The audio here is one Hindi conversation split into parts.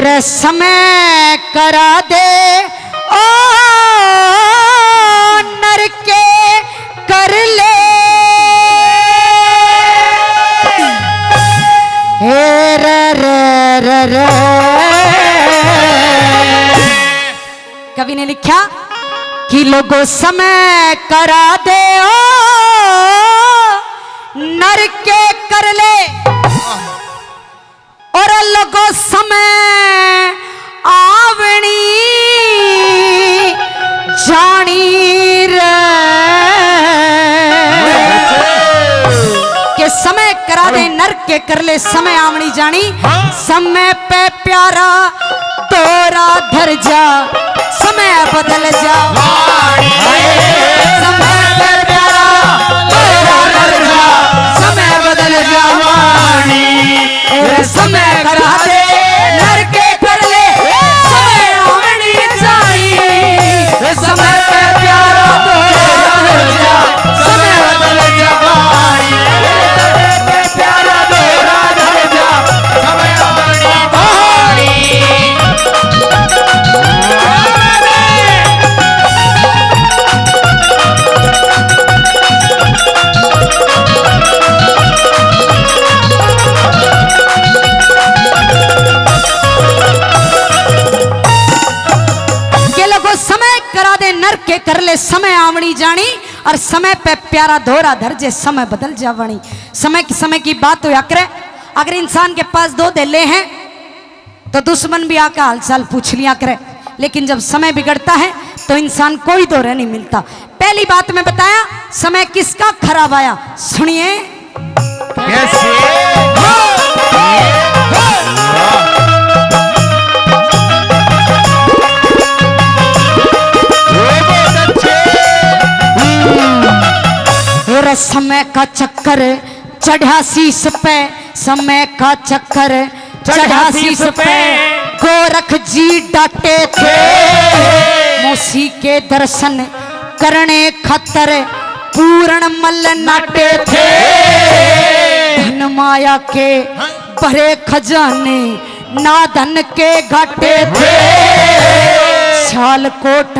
समय करा दे ओ नर के कर ले हे रे कवि ने लिखा कि लोगों समय करा दे ओ नर के कर ले और लोगों समय आवनी जानी रे के समय करा दे नर के कर ले समय आवनी जानी समय पे प्यारा तोरा धर जा समय बदल जा समय पे प्यारा तोरा धर जा समय बदल जा समय करा दे नर के कर ले समय आवनी जानी समय पे प्यारा तोरा धर जा समय बदल जा समय पे प्यारा तोरा धर जा समय आवनी नर के कर ले समय आवनी जानी और समय पे प्यारा धोरा धरजे समय बदल जावनी। समय की बात तो करे अगर इंसान के पास दो दिले हैं तो दुश्मन भी आकर हालचाल पूछ लिया करे, लेकिन जब समय बिगड़ता है तो इंसान कोई दौरे नहीं मिलता। पहली बात मैं बताया समय किसका खराब आया, सुनिए समय का चक्कर चढ़ा शीश पे, समय का चक्कर चढ़ा शीश पे गोरख जी डांटे थे मौसी के दर्शन करने खतर पूर्ण मल नाटे थे धन माया के भरे खजाने ना धन के घाटे थे शालकोट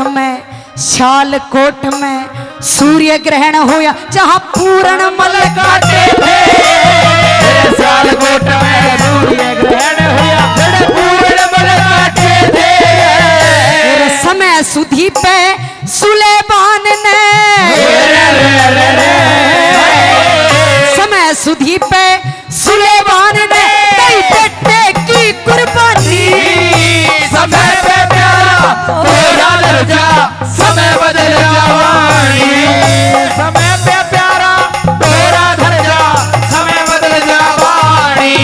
में सूर्य ग्रहण होया जहां पूर्ण मल काटे थे शालकोट में सूर्य ग्रहण होया पूर्ण मल काटे थे समय सुधी पे सुलेमान ने समय सुधी पे सुलेमान ने कई बेटे की कुर्बानी समय पे प्यारा तोरा धर जा समय बदल जावानी समय पे प्यारा तोरा धर जा समय बदल जावानी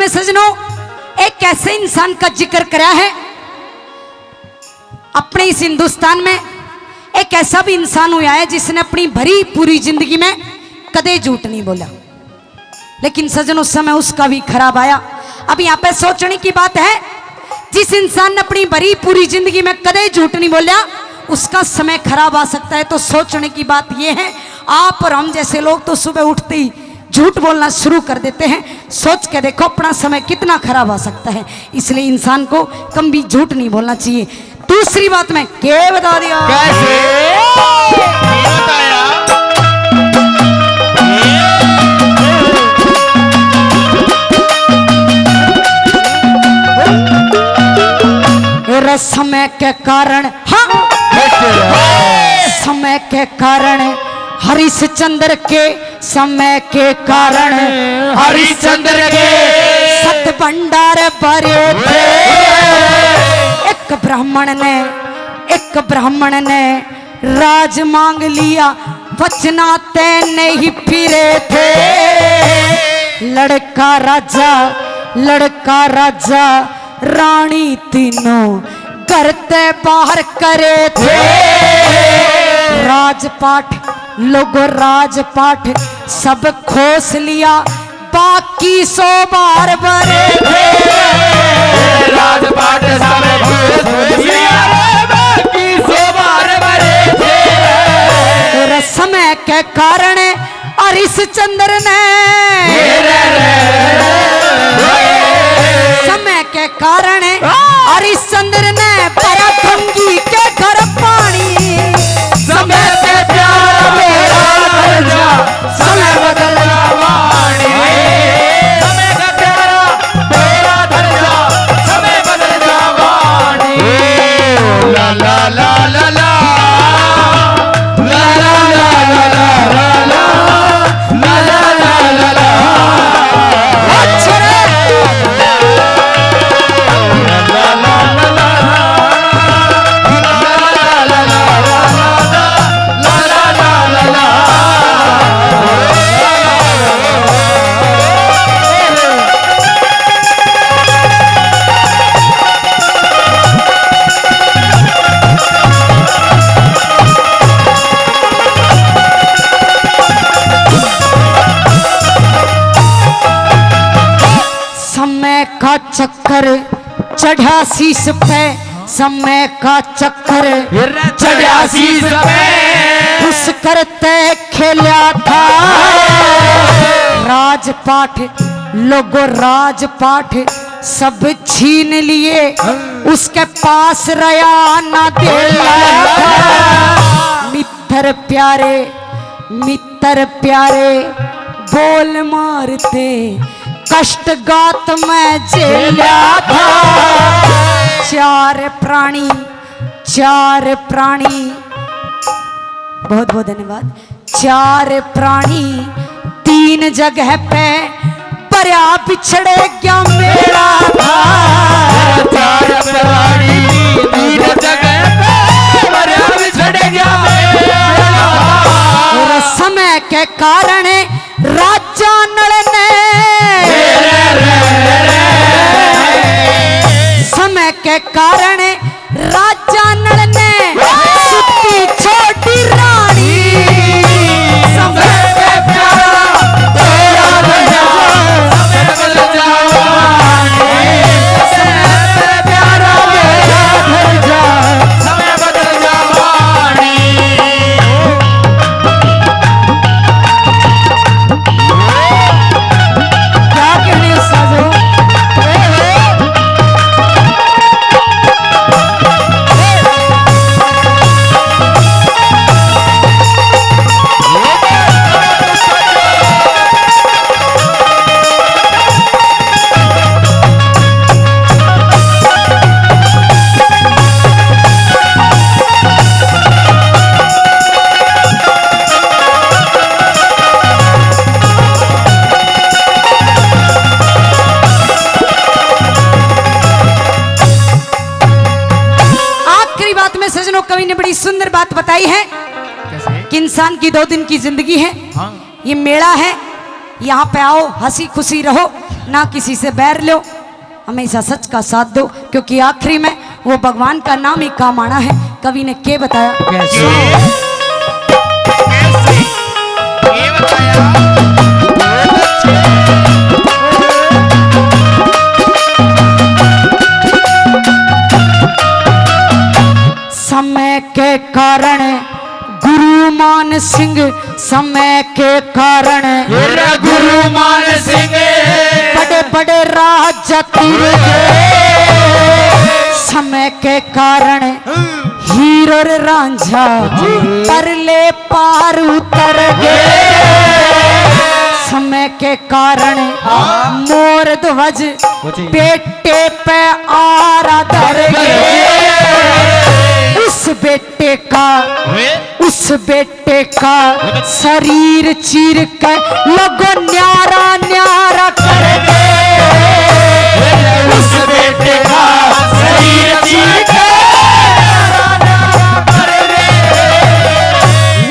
सजनों एक ऐसे इंसान का जिक्र करा है अपने इस हिंदुस्तान में, एक ऐसा भी इंसान हुआ है जिसने अपनी भरी पूरी जिंदगी में कदे झूठ नहीं बोला, लेकिन सजनों समय उसका भी खराब आया। अब यहाँ पे सोचने की बात है, जिस इंसान ने अपनी भरी पूरी जिंदगी में कदे झूठ नहीं बोला उसका समय खराब आ सकता है। तो सोचने की बात यह है, आप और हम जैसे लोग तो सुबह उठते ही झूठ बोलना शुरू कर देते हैं। सोच के देखो अपना समय कितना खराब आ सकता है, इसलिए इंसान को कम भी झूठ नहीं बोलना चाहिए। दूसरी बात मैं क्या बता दिया कैसे समय के कारण, हाँ समय के कारण हरिश्चंद्र के समय के कारण हरिश्चंद्र के सत भंडार भरे थे। एक ब्राह्मण ने राज मांग लिया, वचना ते नहीं फिरे थे। लड़का राजा रानी तीनों घर ते बाहर करे थे। राजपाट लोगो राजपाट सब खोस लिया, बाकी 100 बार भरे थे। राजपाट सब खोस लिया, बाकी 100 बार भरे थे। समय के कारण हरिश्चंद्र ने समय के कारण हरिश्चंद्र ने भरा गंगी के घर पानी। समय पे प्यार मेरा धर जा, समय बदल जा वाणी। समय का प्यारा मेरा धर जा, समय बदल जा वाणी। ला ला ला ला ला चक्कर चढ़ा शीश पे, समय का चक्कर चढ़ा शीश पे। उस करते खेला था राजपाट लोगो राजपाट सब छीन लिए, उसके पास रया ना दिला था। मित्र प्यारे बोल मारते, कष्ट गात में झेला था। चार प्राणी बहुत बहुत धन्यवाद। 4 प्राणी 3 जगह पे पर्या बिछड़े क्या मेरा था। 4 प्राणी 3 जगह पे पर्या बिछड़े क्या मेरा था। और समय के कारण राजा नल ने समय के कारण राजा नल ने सुती छोटी रानी। समय पे प्यारा तेरा धर जा, समय बदल जा वाणी। समय पे प्यारा तेरा धर जा, समय बदल जा वाणी। क्या कहने साजो कवि ने बड़ी सुंदर बात बताई है कि इंसान की 2 दिन की जिंदगी है। ये मेला है, यहाँ पे आओ, हंसी खुशी रहो, ना किसी से बैर लो, हमेशा सच का साथ दो, क्योंकि आखिरी में वो भगवान का नाम ही काम आना है। कवि ने क्या बताया? कैसे? ये बताया समय के कारण गुरु मान सिंह, समय के कारण गुरु मान सिंह बड़े बड़े राजा समय के कारण हीरो रांझा परले पार उतर गए। समय के कारण मोर ध्वज बेटे पे आरा धर गए। उस बेटे का शरीर चीर के लोगों न्यारा न्यारा कर गए। उस बेटे का शरीर चीर के न्यारा न्यारा कर गए।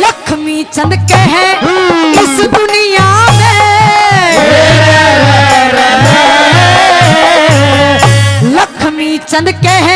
लक्ष्मी चंद के हैं इस दुनिया में, चंद कह